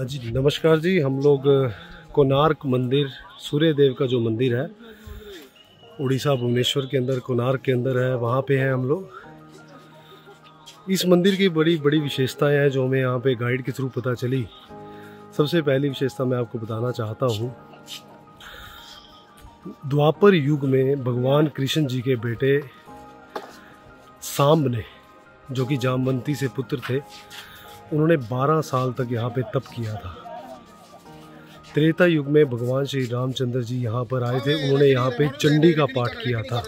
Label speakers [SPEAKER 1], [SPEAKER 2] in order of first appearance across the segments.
[SPEAKER 1] जी नमस्कार जी। हम लोग कोणार्क मंदिर, सूर्य देव का जो मंदिर है उड़ीसा भुवनेश्वर के अंदर, कोणार्क के अंदर है, वहाँ पे हैं हम लोग। इस मंदिर की बड़ी बड़ी विशेषताएं हैं जो हमें यहाँ पे गाइड के थ्रू पता चली। सबसे पहली विशेषता मैं आपको बताना चाहता हूँ। द्वापर युग में भगवान कृष्ण जी के बेटे सांब ने, जो कि जामवंती से पुत्र थे, उन्होंने 12 साल तक यहाँ पे तप किया था। त्रेता युग में भगवान श्री रामचंद्र जी यहाँ पर आए थे, उन्होंने यहाँ पे चंडी का पाठ किया था।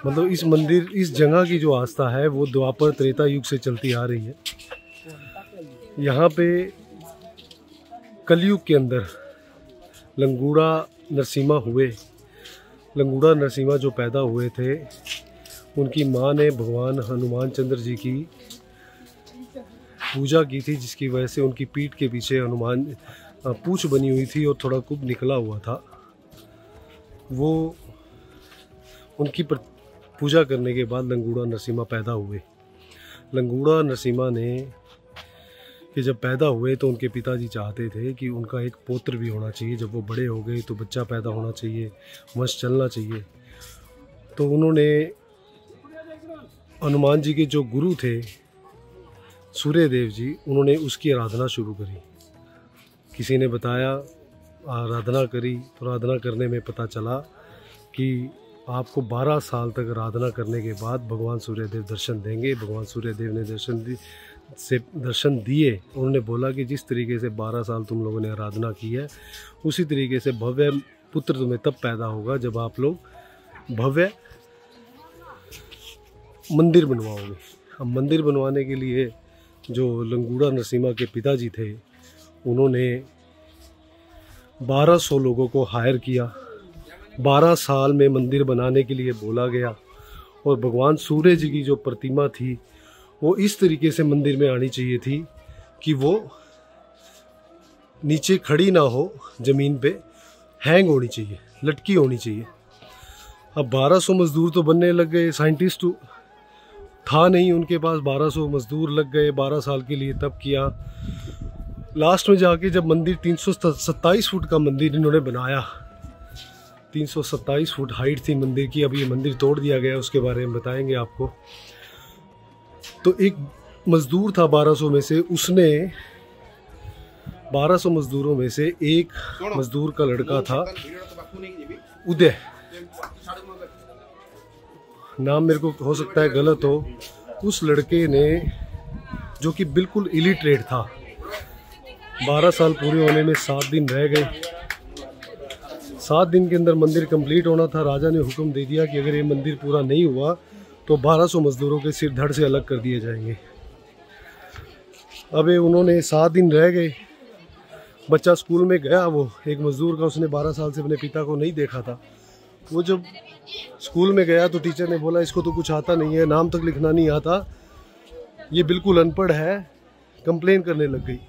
[SPEAKER 1] मतलब इस मंदिर, इस जगह की जो आस्था है वो द्वापर त्रेता युग से चलती आ रही है। यहाँ पे कलयुग के अंदर लंगूड़ा नरसिम्हा हुए। लंगूड़ा नरसिम्हा जो पैदा हुए थे, उनकी माँ ने भगवान हनुमान चंद्र जी की पूजा की थी, जिसकी वजह से उनकी पीठ के पीछे हनुमान पूंछ बनी हुई थी और थोड़ा कुब निकला हुआ था। वो उनकी पूजा करने के बाद लंगूड़ा नरसिम्हा पैदा हुए। लंगूड़ा नरसिम्हा ने कि जब पैदा हुए तो उनके पिताजी चाहते थे कि उनका एक पुत्र भी होना चाहिए। जब वो बड़े हो गए तो बच्चा पैदा होना चाहिए, वंश चलना चाहिए। तो उन्होंने हनुमान जी के जो गुरु थे सूर्य देव जी, उन्होंने उसकी आराधना शुरू करी। किसी ने बताया, आराधना करी, तो आराधना करने में पता चला कि आपको 12 साल तक आराधना करने के बाद भगवान सूर्य देव दर्शन देंगे। भगवान सूर्य देव ने दर्शन दिए। उन्होंने बोला कि जिस तरीके से 12 साल तुम लोगों ने आराधना की है, उसी तरीके से भव्य पुत्र तुम्हें तब पैदा होगा जब आप लोग भव्य मंदिर बनवाओगे। अब मंदिर बनवाने के लिए जो लंगूड़ा नरसिम्हा के पिताजी थे, उन्होंने 1200 लोगों को हायर किया। 12 साल में मंदिर बनाने के लिए बोला गया। और भगवान सूर्य जी की जो प्रतिमा थी वो इस तरीके से मंदिर में आनी चाहिए थी कि वो नीचे खड़ी ना हो, ज़मीन पे हैंग होनी चाहिए, लटकी होनी चाहिए। अब 1200 मजदूर तो बनने लग गए। साइंटिस्ट था नहीं उनके पास, 1200 मजदूर लग गए। 12 साल के लिए तब किया। लास्ट में जाके जब मंदिर 327 फुट का मंदिर इन्होंने बनाया, 327 फुट हाइट थी मंदिर की। अब ये मंदिर तोड़ दिया गया, उसके बारे में बताएंगे आपको। तो एक मजदूर था 1200 में से, उसने 1200 मजदूरों में से एक मजदूर का लड़का था उदय, नाम मेरे को हो सकता है गलत हो। उस लड़के ने, जो कि बिल्कुल इलिटरेट था, 12 साल पूरे होने में 7 दिन रह गए। 7 दिन के अंदर मंदिर कंप्लीट होना था। राजा ने हुक्म दे दिया कि अगर ये मंदिर पूरा नहीं हुआ तो 1200 मजदूरों के सिर धड़ से अलग कर दिए जाएंगे। अब उन्होंने 7 दिन रह गए। बच्चा स्कूल में गया, वो एक मजदूर का, उसने 12 साल से अपने पिता को नहीं देखा था। वो जब स्कूल में गया तो टीचर ने बोला इसको तो कुछ आता नहीं है, नाम तक लिखना नहीं आता, ये बिल्कुल अनपढ़ है। कंप्लेन करने लग गई।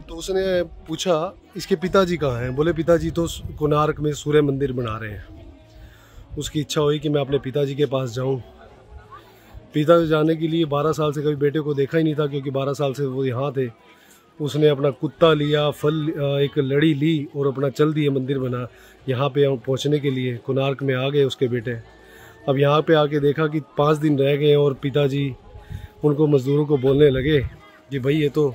[SPEAKER 1] तो उसने पूछा इसके पिताजी कहाँ हैं? बोले पिताजी तो कोणार्क में सूर्य मंदिर बना रहे हैं। उसकी इच्छा हुई कि मैं अपने पिताजी के पास जाऊं। पिताजी जाने के लिए 12 साल से कभी बेटे को देखा ही नहीं था, क्योंकि 12 साल से वो यहाँ थे। उसने अपना कुत्ता लिया, फल, एक लड़ी ली और अपना चल दिए मंदिर बना। यहाँ पे पहुँचने के लिए कोणार्क में आ गए उसके बेटे। अब यहाँ पे आके देखा कि 5 दिन रह गए और पिताजी उनको, मजदूरों को बोलने लगे कि भाई ये तो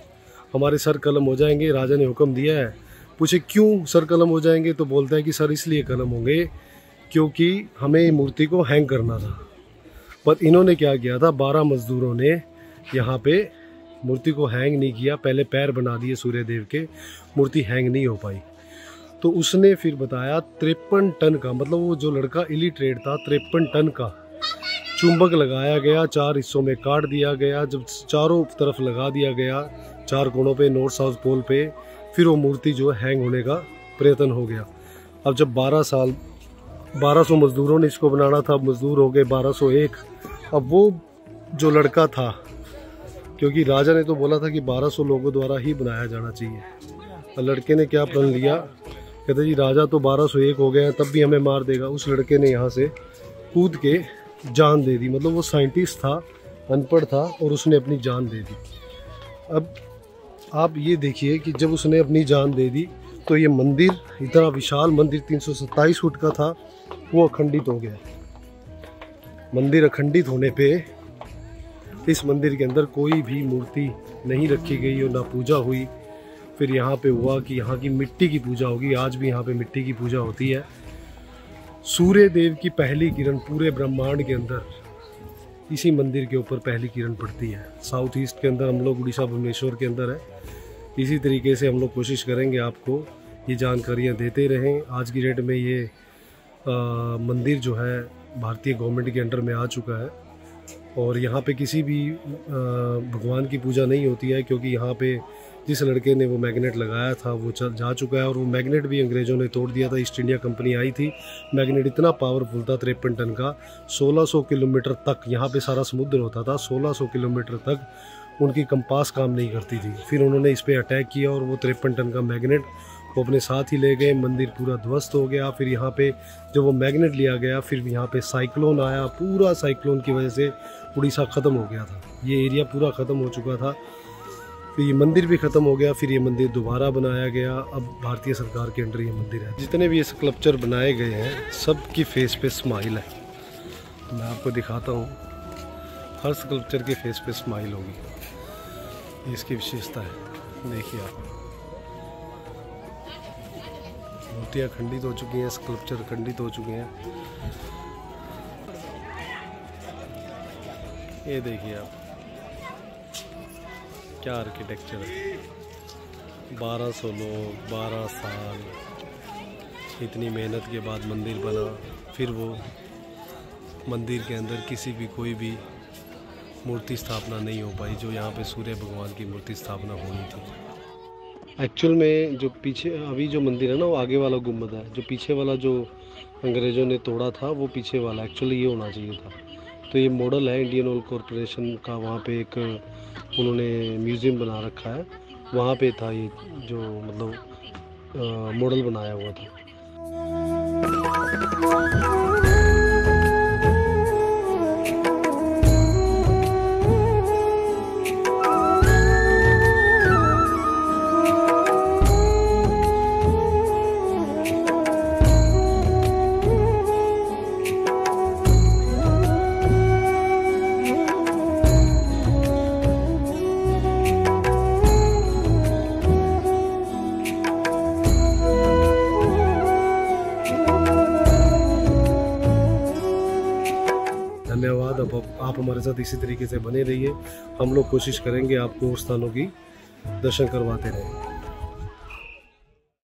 [SPEAKER 1] हमारे सर कलम हो जाएंगे, राजा ने हुक्म दिया है। पूछे क्यों सर कलम हो जाएंगे? तो बोलते हैं कि सर इसलिए कलम होंगे क्योंकि हमें मूर्ति को हैंग करना था। पर इन्होंने क्या किया था, 12 मजदूरों ने यहाँ पे मूर्ति को हैंग नहीं किया, पहले पैर बना दिए सूर्य देव के, मूर्ति हैंग नहीं हो पाई। तो उसने फिर बताया 53 टन का, मतलब वो जो लड़का इलिटरेट था, 53 टन का चुंबक लगाया गया, 4 हिस्सों में काट दिया गया। जब चारों तरफ लगा दिया गया, 4 कोणों पे, नॉर्थ साउथ पोल पे, फिर वो मूर्ति जो हैंग होने का प्रयत्न हो गया। अब जब 12 साल 1200 मजदूरों ने इसको बनाना था, मजदूर हो गए 1201। अब वो जो लड़का था, क्योंकि राजा ने तो बोला था कि 1200 लोगों द्वारा ही बनाया जाना चाहिए, और लड़के ने क्या प्रण लिया, कहते जी राजा तो 1201 हो गया तब भी हमें मार देगा। उस लड़के ने यहाँ से कूद के जान दे दी। मतलब वो साइंटिस्ट था, अनपढ़ था, और उसने अपनी जान दे दी। अब आप ये देखिए कि जब उसने अपनी जान दे दी तो ये मंदिर, इतना विशाल मंदिर 327 फुट का था, वो अखंडित हो गया। मंदिर अखंडित होने पे इस मंदिर के अंदर कोई भी मूर्ति नहीं रखी गई और ना पूजा हुई। फिर यहाँ पे हुआ कि यहाँ की मिट्टी की पूजा होगी। आज भी यहाँ पे मिट्टी की पूजा होती है। सूर्य देव की पहली किरण पूरे ब्रह्मांड के अंदर इसी मंदिर के ऊपर पहली किरण पड़ती है। साउथ ईस्ट के अंदर हम लोग उड़ीसा भुवनेश्वर के अंदर है। इसी तरीके से हम लोग कोशिश करेंगे आपको ये जानकारियाँ देते रहें। आज की डेट में ये मंदिर जो है भारतीय गवर्नमेंट के अंडर में आ चुका है और यहाँ पे किसी भी भगवान की पूजा नहीं होती है, क्योंकि यहाँ पे जिस लड़के ने वो मैग्नेट लगाया था वो जा चुका है और वो मैग्नेट भी अंग्रेज़ों ने तोड़ दिया था। ईस्ट इंडिया कंपनी आई थी, मैग्नेट इतना पावरफुल था 53 टन का, 1600 किलोमीटर तक यहाँ पे सारा समुद्र होता था, 1600 किलोमीटर तक उनकी कंपास काम नहीं करती थी। फिर उन्होंने इस पर अटैक किया और वो 53 टन का मैग्नेट वो अपने साथ ही ले गए। मंदिर पूरा ध्वस्त हो गया। फिर यहाँ पे जब वो मैग्नेट लिया गया, फिर यहाँ पे साइक्लोन आया, पूरा साइक्लोन की वजह से उड़ीसा ख़त्म हो गया था। ये एरिया पूरा ख़त्म हो चुका था। फिर ये मंदिर भी ख़त्म हो गया। फिर ये मंदिर दोबारा बनाया गया। अब भारतीय सरकार के अंडर ये मंदिर है। जितने भी ये स्कल्पचर बनाए गए हैं सब की फेस पे स्माइल है। मैं आपको दिखाता हूँ, हर स्कल्पचर के फेस पे स्माइल होगी। इसकी विशेषता है, देखिए आप। मूर्तियाँ खंडित हो चुकी हैं, स्कल्पचर खंडित हो चुके हैं। ये देखिए आप, क्या आर्किटेक्चर है। 1200 लोग, 12 साल, इतनी मेहनत के बाद मंदिर बना। फिर वो मंदिर के अंदर किसी भी कोई भी मूर्ति स्थापना नहीं हो पाई, जो यहाँ पे सूर्य भगवान की मूर्ति स्थापना होनी थी। एक्चुअल में जो पीछे अभी जो मंदिर है ना, वो आगे वाला गुम्बद है। जो पीछे वाला जो अंग्रेज़ों ने तोड़ा था वो पीछे वाला एक्चुअली ये होना चाहिए था। तो ये मॉडल है इंडियन ऑयल कॉरपोरेशन का। वहाँ पे एक उन्होंने म्यूज़ियम बना रखा है, वहाँ पे था ये जो मतलब मॉडल बनाया हुआ था। धन्यवाद। अब आप हमारे साथ इसी तरीके से बने रहिए। हम लोग कोशिश करेंगे आपको उस स्थानों की दर्शन करवाते रहें।